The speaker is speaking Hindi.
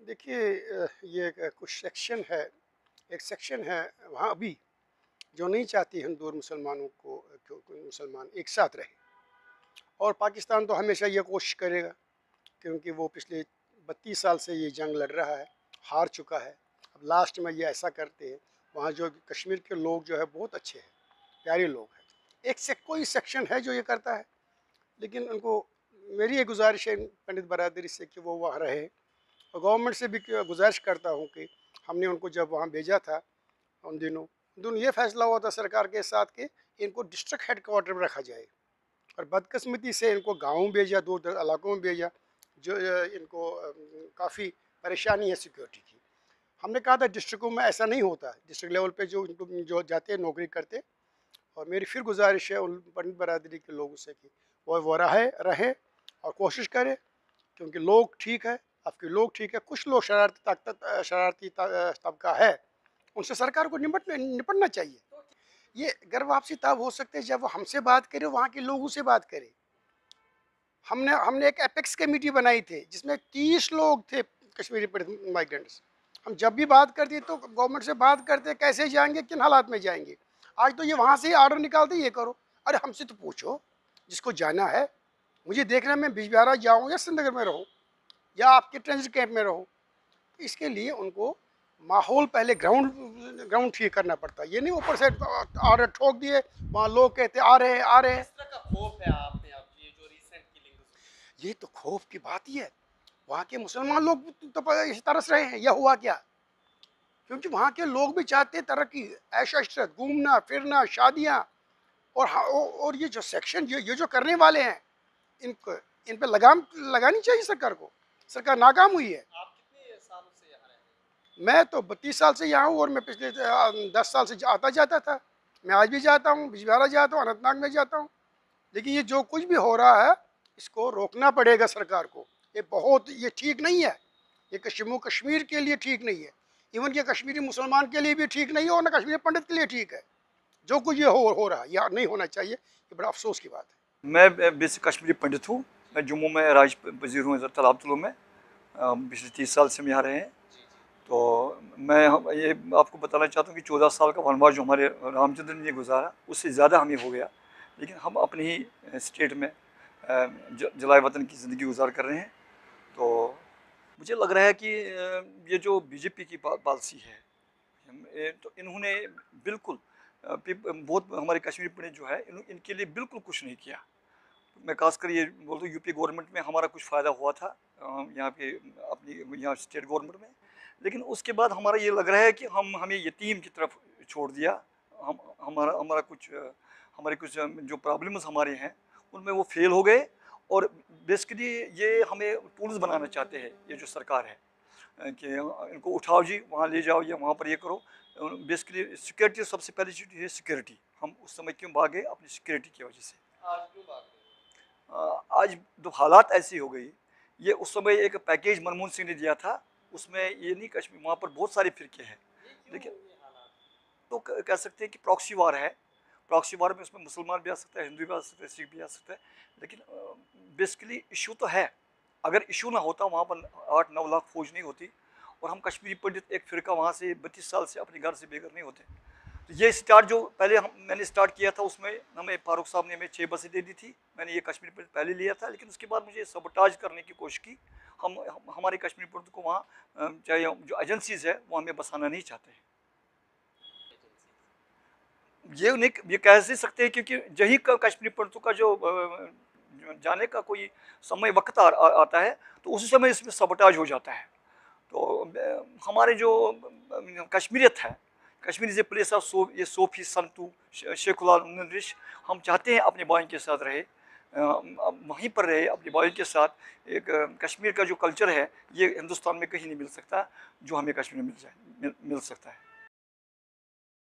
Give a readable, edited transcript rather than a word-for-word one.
देखिए ये कुछ सेक्शन है, एक सेक्शन है वहाँ अभी जो नहीं चाहती हिंदू और मुसलमानों को मुसलमान एक साथ रहे। और पाकिस्तान तो हमेशा ये कोशिश करेगा, क्योंकि वो पिछले 32 साल से ये जंग लड़ रहा है, हार चुका है। अब लास्ट में ये ऐसा करते हैं। वहाँ जो कश्मीर के लोग जो है बहुत अच्छे हैं, प्यारे लोग हैं। कोई सेक्शन है जो ये करता है, लेकिन उनको मेरी ये गुजारिश है पंडित बरादरी से कि वो वहाँ रहे। और गवर्नमेंट से भी गुजारिश करता हूँ कि हमने उनको जब वहाँ भेजा था उन दिनों ये फैसला हुआ था सरकार के साथ कि इनको डिस्ट्रिक्ट हेड क्वार्टर में रखा जाए। और बदकिस्मती से इनको गाँव में भेजा, दूर दराज इलाकों में भेजा, जो इनको काफ़ी परेशानी है सिक्योरिटी की। हमने कहा था डिस्ट्रिक्टों में ऐसा नहीं होता, डिस्ट्रिक्ट लेवल पे जो जाते हैं नौकरी करते। और मेरी फिर गुजारिश है उन पंडित बरादरी के लोगों से कि वो रहे और कोशिश करें, क्योंकि लोग ठीक है, आपके लोग ठीक है। कुछ लोग शरारती तबका है, उनसे सरकार को निपटना चाहिए। ये घर वापसी तब हो सकते हैं जब वो हमसे बात करे, वहाँ के लोगों से बात करे। हमने हमने एक एपेक्स कमेटी बनाई थी जिसमें 30 लोग थे कश्मीरी माइग्रेंट्स। हम जब भी बात करते तो गवर्नमेंट से बात करते कैसे जाएंगे, किन हालात में जाएंगे। आज तो ये वहाँ से ही ऑर्डर निकालते ये करो। अरे हमसे तो पूछो, जिसको जाना है। मुझे देखना मैं बिजबिहारा जाऊँ या श्रीनगर में रहूँ या आपके ट्रांजिट कैंप में रहूँ, इसके लिए उनको माहौल पहले ग्राउंड ग्राउंड ठीक करना पड़ता है। ये नहीं ऊपर से ऑर्डर ठोक दिए, वहाँ लोग कहते आ रहे आ रहे। किस तरह का खौफ है आप में अब ये जो रीसेंट किलिंग? ये तो खौफ की बात ही है। वहाँ के मुसलमान लोग तो इस तरस रहे हैं, यह हुआ क्या? क्योंकि वहाँ के लोग भी चाहते हैं तरक्की, ऐश अशरत, घूमना फिरना, शादियाँ। और ये जो सेक्शन ये जो करने वाले हैं, इनको इन पे लगाम लगानी चाहिए सरकार को। सरकार नाकाम हुई है। आप कितने सालों से यहाँ रह रहे हैं? मैं तो 32 साल से यहाँ हूँ और मैं पिछले 10 साल से आता जाता था। मैं आज भी जाता हूँ, बिजबिहारा जाता हूँ, अनंतनाग में जाता हूँ। लेकिन ये जो कुछ भी हो रहा है, इसको रोकना पड़ेगा सरकार को। ये ठीक नहीं है। ये कश्मीर के लिए ठीक नहीं है। इवन ये कश्मीरी मुसलमान के लिए भी ठीक नहीं है और न कश्मीरी पंडित के लिए ठीक है। जो कुछ ये हो रहा है, यह नहीं होना चाहिए। ये बड़ा अफसोस की बात है। मैं बेसिक कश्मीरी पंडित हूँ। मैं जम्मू में राज वजीर हूँ इधर तालाबतुल्लु में। पिछले 30 साल से हम यहाँ रहे हैं। तो मैं ये आपको बताना चाहता हूँ कि 14 साल का वनवास जो हमारे रामचंद्र ने गुजारा, उससे ज़्यादा हमें हो गया। लेकिन हम अपनी ही स्टेट में जलाए वतन की ज़िंदगी गुजार कर रहे हैं। तो मुझे लग रहा है कि ये जो बीजेपी की पॉलिसी है, तो इन्होंने बिल्कुल बहुत हमारे कश्मीरी पंडित जो है इनके लिए बिल्कुल कुछ नहीं किया। मैं खासकर ये बोलता हूँ यूपी गवर्नमेंट में हमारा कुछ फ़ायदा हुआ था यहाँ पे अपनी यहाँ स्टेट गवर्नमेंट में। लेकिन उसके बाद हमारा ये लग रहा है कि हमें यतीम की तरफ छोड़ दिया। हम हमारे कुछ जो प्रॉब्लम्स हमारे हैं उनमें वो फेल हो गए। और बेसिकली ये हमें टूल्स बनाना चाहते हैं ये जो सरकार है, कि इनको उठाओ जी वहाँ ले जाओ या वहाँ पर ये करो। बेसिकली सिक्योरिटी सबसे पहली चीज़ है सिक्योरिटी। हम उस समय क्यों भागे? अपनी सिक्योरिटी की वजह से। आज क्यों भाग रहे आज तो हालात ऐसी हो गई। ये उस समय एक पैकेज मनमोहन सिंह ने दिया था, उसमें ये नहीं कश्मीर, वहाँ पर बहुत सारे फिरके हैं। हैं? ये लेकिन क्यों ये हालात? तो कह सकते हैं कि प्रॉक्सी वार है। प्रॉक्सी वार में उसमें मुसलमान भी आ सकता है, हिंदू भी आ सकता है, सिख भी आ सकता है। लेकिन बेसिकली इशू तो है। अगर इशू ना होता, वहाँ पर 8-9 लाख फौज नहीं होती और हम कश्मीरी पंडित एक फिरका वहाँ से 32 साल से अपने घर से बेघर नहीं होते। तो ये स्टार्ट जो पहले मैंने स्टार्ट किया था, उसमें हमें फारूक साहब ने हमें 6 बसें दे दी थी। मैंने ये कश्मीर पंडित पहले लिया था, लेकिन उसके बाद मुझे सबोटाज करने की कोशिश की। हमारे कश्मीरी पंडित को वहाँ चाहे जो एजेंसीज़ है वो हमें बसाना नहीं चाहते हैं। ये कह नहीं सकते, क्योंकि यही कश्मीरी पंडितों का जो जाने का कोई समय वक्त आता है, तो उसी समय इसमें सबोटाज हो जाता है। तो हमारे जो कश्मीरियत है, Kashmir is a place of ये सोफी संतू शेखुलाल रिश। हम चाहते हैं अपने भाइयों के साथ रहे, वहीं पर रहे अपने भाइयों के साथ। एक कश्मीर का जो कल्चर है ये हिंदुस्तान में कहीं नहीं मिल सकता, जो हमें कश्मीर में मिल सकता है।